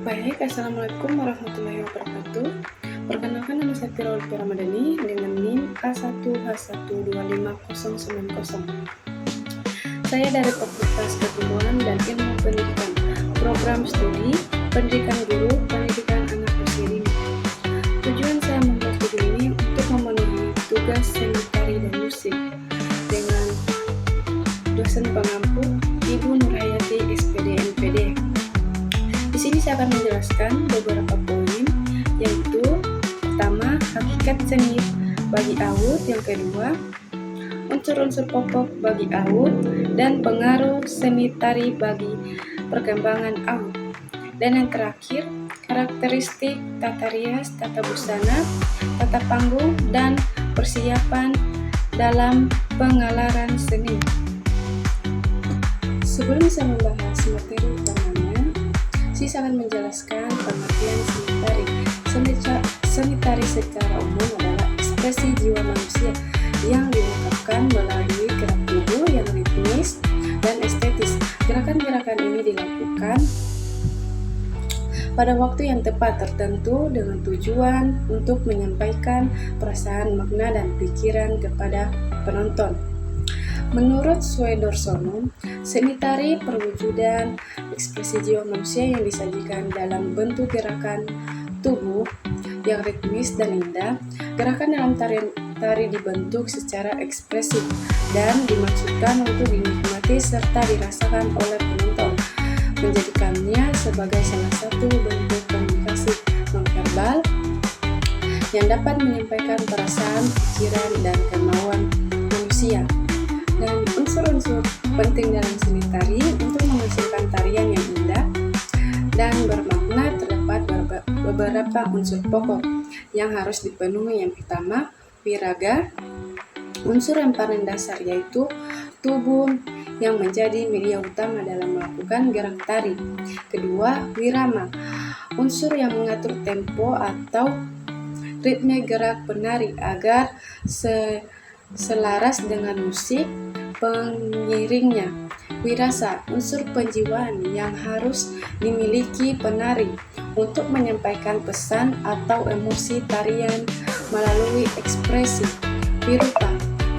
Baik, Assalamualaikum warahmatullahi wabarakatuh. Perkenalkan, nama saya Tirol Ramadhani dengan NIM A1H1259090. Saya dari Fakultas Keguruan dan Ilmu Pendidikan, Program Studi Pendidikan Guru, Pendidikan Anak Usia Dini. Tujuan saya membuat video ini untuk memenuhi tugas seni tari dan musik dengan dosen pengampu Ibu Nurhayati SPD NPD. Di sini saya akan menjelaskan beberapa poin, yaitu pertama, hakikat seni bagi AUD, yang kedua, unsur-unsur pokok bagi AUD, dan pengaruh seni tari bagi perkembangan AUD. Dan yang terakhir, karakteristik tata rias, tata busana, tata panggung, dan persiapan dalam pengalaran seni. Sebelum saya membahas materi utamanya, saya akan menjelaskan pengertian seni tari. Seni tari secara umum adalah ekspresi jiwa manusia yang diungkapkan melalui gerak tubuh yang ritmis dan estetis. Gerakan-gerakan ini dilakukan pada waktu yang tepat tertentu dengan tujuan untuk menyampaikan perasaan, makna, dan pikiran kepada penonton. Menurut Swedorsono, seni tari perwujudan ekspresi jiwa manusia yang disajikan dalam bentuk gerakan tubuh yang ritmis dan indah. Gerakan dalam tari dibentuk secara ekspresif dan dimaksudkan untuk dinikmati serta dirasakan oleh penonton, menjadikannya sebagai salah satu bentuk komunikasi nonverbal yang dapat menyampaikan perasaan, pikiran, dan kemauan manusia. Dan unsur-unsur penting dalam seni tari untuk menghasilkan tarian yang indah dan bermakna terdapat beberapa unsur pokok yang harus dipenuhi. Yang pertama, wiraga. Unsur yang paling dasar yaitu tubuh yang menjadi media utama dalam melakukan gerak tari. Kedua, wirama. Unsur yang mengatur tempo atau ritme gerak penari agar selaras dengan musik pengiringnya. Wirasa, unsur penjiwaan yang harus dimiliki penari untuk menyampaikan pesan atau emosi tarian melalui ekspresi. Wirupa,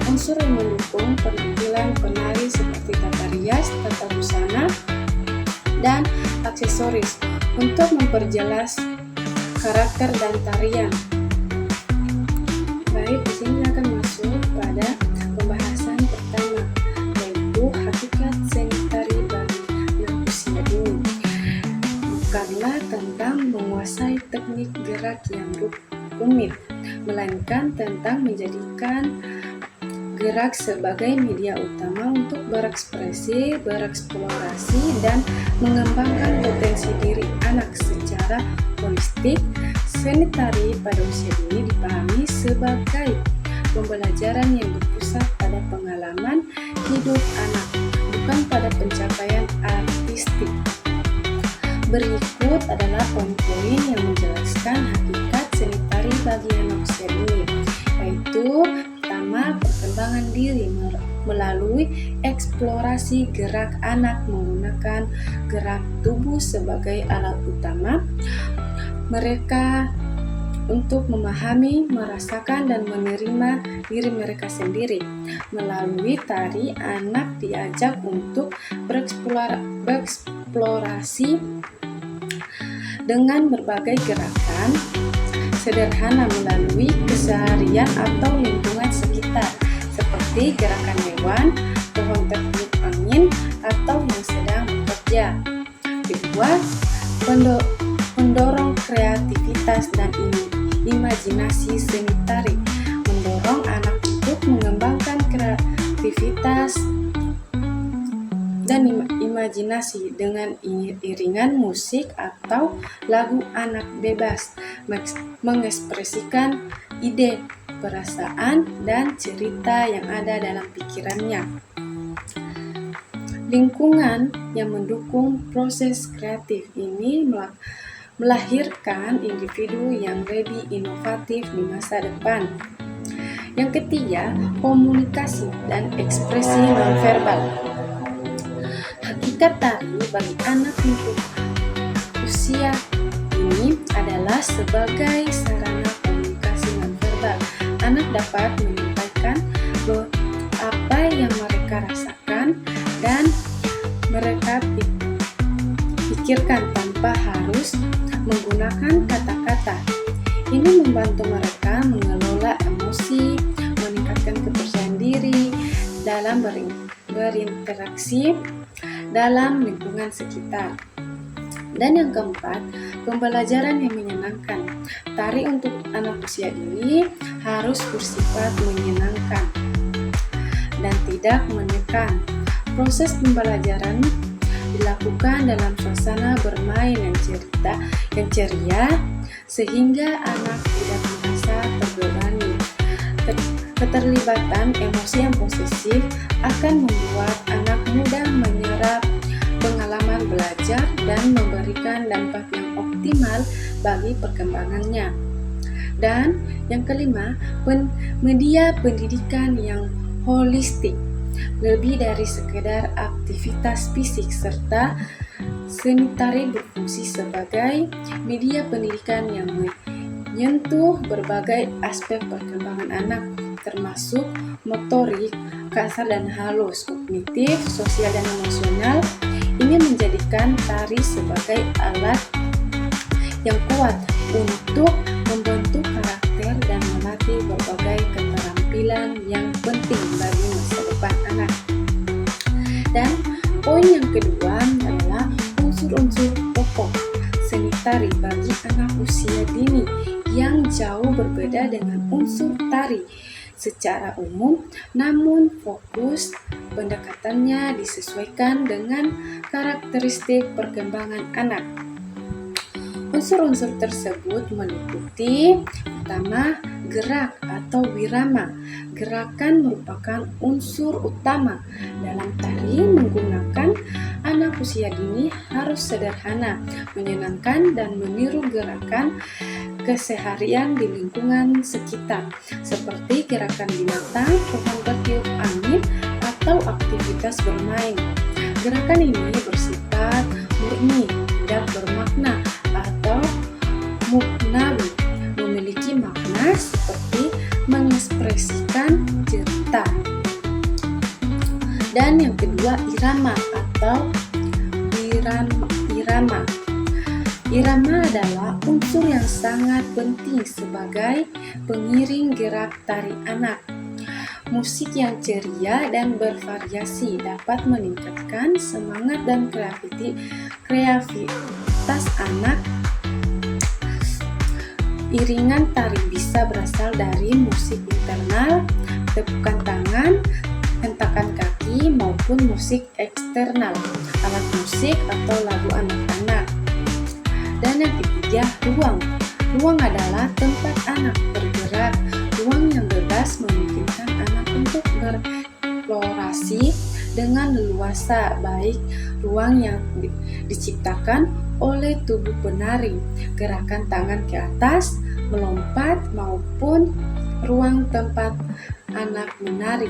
unsur yang mendukung penampilan penari seperti tata rias, tata busana, dan aksesoris untuk memperjelas karakter dan tarian. Baik, di sini akan masuk pada pembahasan pertama, yaitu hakikat seni tari bagi anak usia dini. Bukanlah tentang menguasai teknik gerak yang rumit, melainkan tentang menjadikan gerak sebagai media utama untuk berekspresi, bereksplorasi, dan mengembangkan potensi diri anak secara holistik. Seni tari pada usia dini dipahami sebagai pembelajaran yang berpusat pada pengalaman hidup anak, bukan pada pencapaian artistik. Berikut adalah poin-poin yang menjelaskan hakikat seni tari bagi anak usia dini, yaitu pertama, perkembangan diri melalui eksplorasi gerak anak menggunakan gerak tubuh sebagai alat utama mereka untuk memahami, merasakan, dan menerima diri mereka sendiri. Melalui tari, anak diajak untuk bereksplorasi dengan berbagai gerakan sederhana melalui keseharian atau lingkungan sekitar, seperti gerakan hewan, pohon tertiup angin, atau yang sedang bekerja. Kedua, mendorong kreativitas dan imajinasi seni tari, mendorong anak untuk mengembangkan kreativitas dan imajinasi dengan iringan musik atau lagu. Anak bebas mengekspresikan ide, perasaan, dan cerita yang ada dalam pikirannya. Lingkungan yang mendukung proses kreatif ini melahirkan individu yang lebih inovatif di masa depan. Yang ketiga, komunikasi dan ekspresi nonverbal. Hakikat tari bagi anak untuk usia adalah sebagai sarana komunikasi nonverbal. Anak dapat menyampaikan apa yang mereka rasakan dan mereka pikirkan tanpa harus menggunakan kata-kata. Ini membantu mereka mengelola emosi, meningkatkan kepercayaan diri dalam berinteraksi dalam lingkungan sekitar. Dan yang keempat, pembelajaran yang menyenangkan. Tari untuk anak usia dini harus bersifat menyenangkan dan tidak menekan. Proses pembelajaran dilakukan dalam suasana bermain yang ceria sehingga anak tidak merasa terbebani. Keterlibatan emosi yang positif akan membuat anak mudah menyerap pengalaman belajar dan memberikan dampak yang optimal bagi perkembangannya. Dan yang kelima, media pendidikan yang holistik, lebih dari sekedar aktivitas fisik, serta seni tari berfungsi sebagai media pendidikan yang menyentuh berbagai aspek perkembangan anak, termasuk motorik, kasar dan halus, kognitif, sosial dan emosional. Ini menjadikan tari sebagai alat yang kuat untuk membentuk karakter dan melatih berbagai keterampilan yang penting bagi masa depan anak. Dan poin yang kedua adalah unsur-unsur pokok seni tari bagi anak usia dini yang jauh berbeda dengan unsur tari secara umum, namun fokus pendekatannya disesuaikan dengan karakteristik perkembangan anak. Unsur-unsur tersebut meliputi pertama, gerak atau wirama. Gerakan merupakan unsur utama dalam tari. Menggunakan anak usia dini harus sederhana, menyenangkan dan meniru gerakan keseharian di lingkungan sekitar, seperti gerakan binatang, pohon bertiup angin, atau aktivitas bermain. Gerakan ini bersifat murni, tidak bermakna atau muknawi, memiliki makna seperti mengekspresikan cerita. Dan yang kedua, irama atau irama. Irama adalah unsur yang sangat penting sebagai pengiring gerak tari anak. Musik yang ceria dan bervariasi dapat meningkatkan semangat dan kreativitas anak. Iringan tari bisa berasal dari musik internal, tepukan tangan, hentakan kaki, maupun musik eksternal, alat musik atau lagu anak-anak. Dan yang ketiga, ruang. Ruang adalah tempat anak bergerak. Ruang yang bebas memungkinkan anak untuk bereksplorasi dengan leluasa, baik ruang yang diciptakan oleh tubuh penari, gerakan tangan ke atas, melompat, maupun ruang tempat anak menari,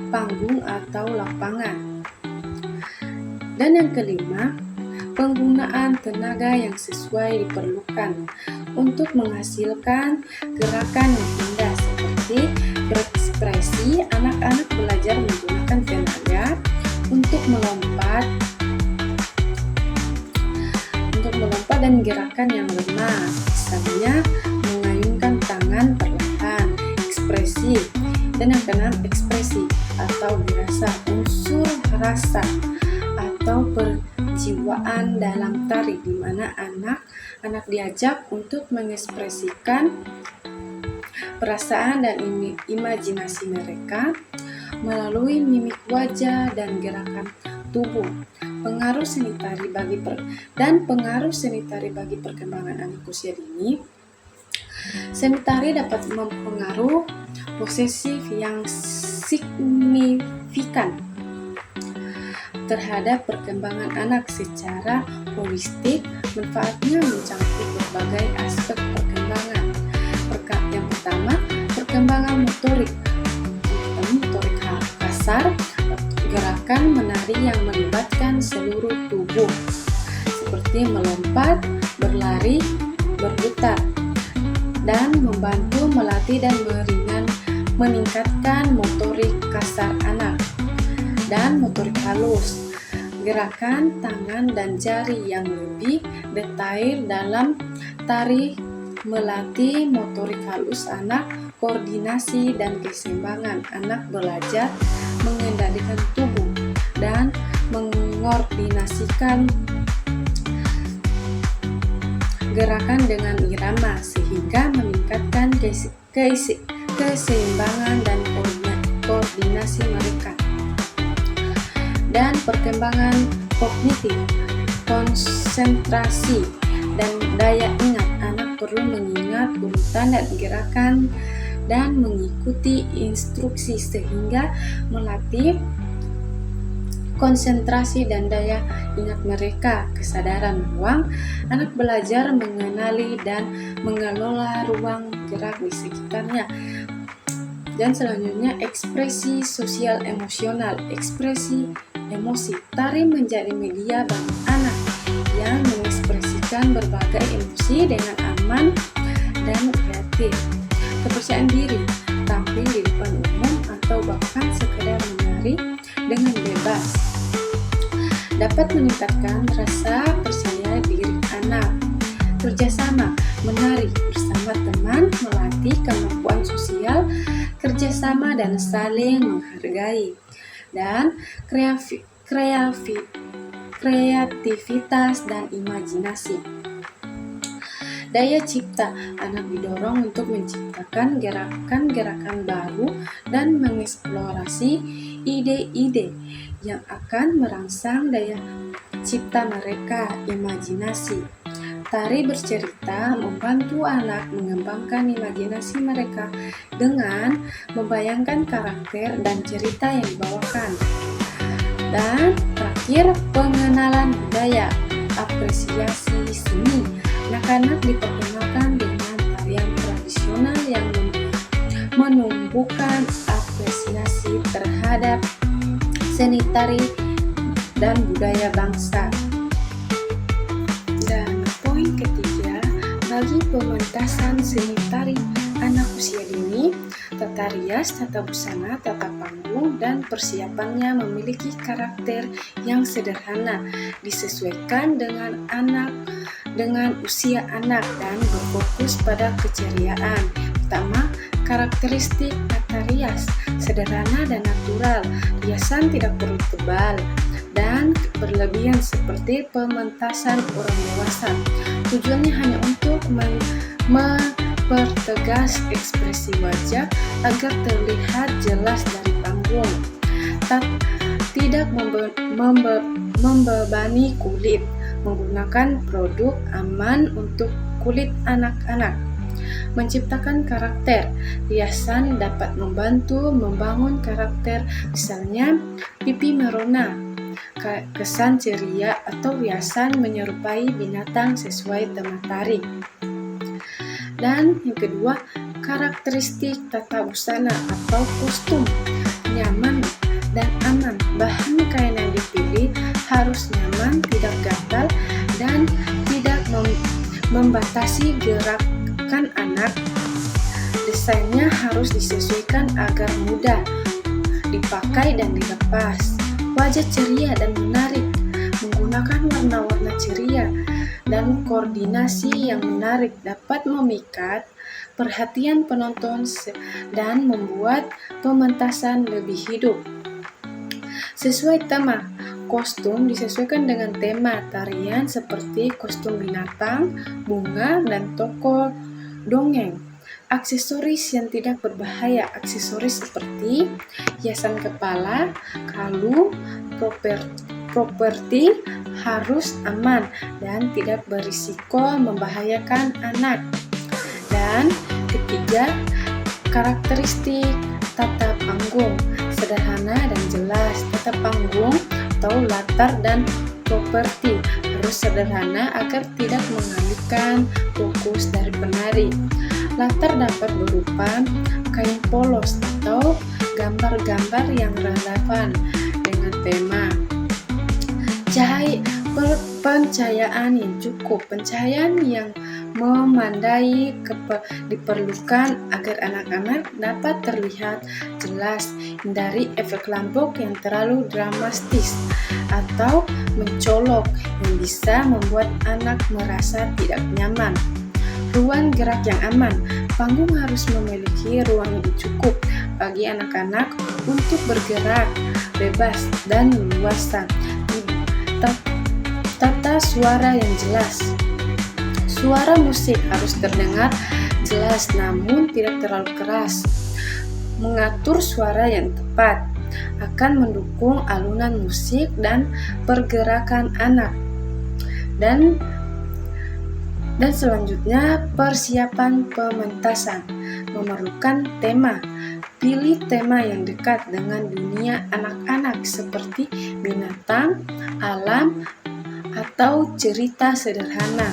panggung atau lapangan. Dan yang kelima, penggunaan tenaga yang sesuai diperlukan untuk menghasilkan gerakan yang indah seperti berekspresi. Anak-anak belajar menggunakan tenaga untuk melompat dan gerakan yang lemah, misalnya mengayunkan tangan perlahan, ekspresi. Dan yang keenam, ekspresi atau dirasa, unsur rasa atau perjiwaan dalam tari, di mana anak diajak untuk mengekspresikan perasaan dan imajinasi mereka melalui mimik wajah dan gerakan tubuh. Pengaruh seni tari bagi perkembangan anak usia dini. Seni tari dapat mempengaruhi posesif yang signifikan terhadap perkembangan anak secara holistik. Manfaatnya mencakup berbagai aspek perkembangan. Yang pertama, perkembangan motorik. Motorik kasar, gerakan menari yang melibatkan seluruh tubuh, seperti melompat, berlari, berputar dan membantu melatih dan meningkatkan motorik kasar anak dan motorik halus. Gerakan tangan dan jari yang lebih detail dalam tari melatih motorik halus anak, koordinasi dan keseimbangan anak, belajar mengendalikan tubuh dan mengordinasikan gerakan dengan irama sehingga meningkatkan keseimbangan dan koordinasi mereka. Dan perkembangan kognitif, konsentrasi, dan daya ingat. Anak perlu mengingat urutan dan gerakan dan mengikuti instruksi sehingga melatih konsentrasi dan daya ingat mereka. Kesadaran ruang, anak belajar mengenali dan mengelola ruang gerak di sekitarnya. Dan selanjutnya ekspresi sosial emosional, ekspresi emosi. Tari menjadi media bagi anak yang mengekspresikan berbagai emosi dengan aman dan kreatif. Kepercayaan diri, tampil di depan umum atau bahkan sekedar menari dengan bebas dapat meningkatkan rasa percaya diri anak. Kerjasama, menari bersama teman melatih kemampuan sosial, kerjasama dan saling menghargai. Dan kreativitas dan imajinasi. Daya cipta, anak didorong untuk menciptakan gerakan-gerakan baru dan mengeksplorasi ide-ide yang akan merangsang daya cipta mereka. Imajinasi, tari bercerita membantu anak mengembangkan imajinasi mereka dengan membayangkan karakter dan cerita yang dibawakan. Dan terakhir, pengenalan budaya, apresiasi seni. Anak-anak diperkenalkan dengan tarian tradisional yang menumbuhkan apresiasi terhadap seni tari dan budaya bangsa. Dan poin ketiga, bagi pementasan seni tari anak usia dini, tata rias, tata busana, tata panggung, dan persiapannya memiliki karakter yang sederhana, disesuaikan dengan usia anak dan berfokus pada keceriaan. Pertama, karakteristik tata rias, sederhana dan natural. Riasan tidak perlu tebal dan berlebihan seperti pementasan orang dewasa. Tujuannya hanya untuk mempertegas ekspresi wajah agar terlihat jelas dari panggung. Tidak membebani kulit, menggunakan produk aman untuk kulit anak-anak. Menciptakan karakter, riasan dapat membantu membangun karakter, misalnya pipi merona, kesan ceria, atau riasan menyerupai binatang sesuai tema tari. Dan yang kedua, karakteristik tata busana atau kostum, nyaman dan aman. Bahan kain yang dipilih harus nyaman, tidak gatal, dan tidak membatasi gerakan anak. Desainnya harus disesuaikan agar mudah dipakai dan dilepas. Wajah ceria dan menarik, menggunakan warna-warna ceria dan koordinasi yang menarik dapat memikat perhatian penonton dan membuat pementasan lebih hidup. Sesuai tema, kostum disesuaikan dengan tema tarian seperti kostum binatang, bunga, dan tokoh dongeng. Aksesoris yang tidak berbahaya, aksesoris seperti hiasan kepala, kalung, properti harus aman dan tidak berisiko membahayakan anak. Dan ketiga, karakteristik tata panggung, sederhana dan jelas. Tata panggung atau latar dan properti harus sederhana agar tidak mengalihkan fokus dari penari. Latar dapat berupa kain polos atau gambar-gambar yang relevan dengan tema. Pencahayaan yang cukup, pencahayaan yang memadai diperlukan agar anak-anak dapat terlihat jelas, hindari efek lampu yang terlalu dramatis atau mencolok yang bisa membuat anak merasa tidak nyaman. Ruang gerak yang aman, panggung harus memiliki ruang yang cukup bagi anak-anak untuk bergerak bebas dan leluasa. Tata suara yang jelas. Suara musik harus terdengar jelas namun tidak terlalu keras. Mengatur suara yang tepat akan mendukung alunan musik dan pergerakan anak. Dan selanjutnya persiapan pementasan memerlukan tema. Pilih tema yang dekat dengan dunia anak-anak seperti binatang, alam, atau cerita sederhana.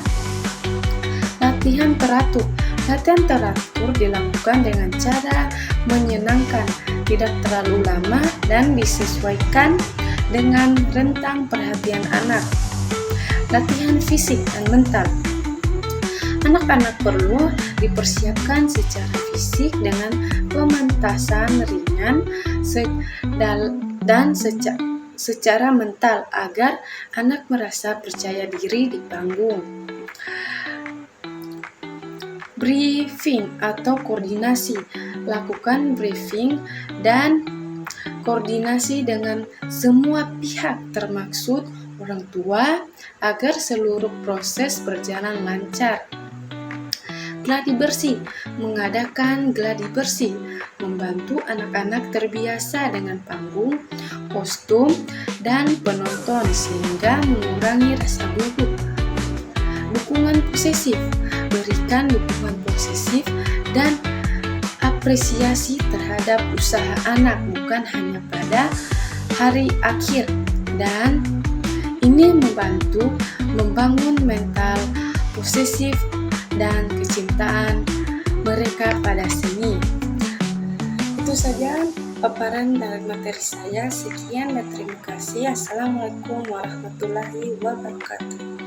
Latihan teratur. Latihan teratur dilakukan dengan cara menyenangkan, tidak terlalu lama dan disesuaikan dengan rentang perhatian anak. Latihan fisik dan mental. Anak-anak perlu dipersiapkan secara fisik dengan pementasan ringan dan secara mental agar anak merasa percaya diri di panggung. Briefing atau koordinasi. Lakukan briefing dan koordinasi dengan semua pihak termasuk orang tua agar seluruh proses berjalan lancar. Gladi bersih. Mengadakan gladi bersih membantu anak-anak terbiasa dengan panggung, kostum, dan penonton sehingga mengurangi rasa gugup. Dukungan posesif. Berikan dukungan posesif dan apresiasi terhadap usaha anak bukan hanya pada hari akhir, dan ini membantu membangun mental posesif dan kecintaan mereka pada seni. Itu saja paparan dari materi saya. Sekian dan terima kasih. Assalamualaikum warahmatullahi wabarakatuh.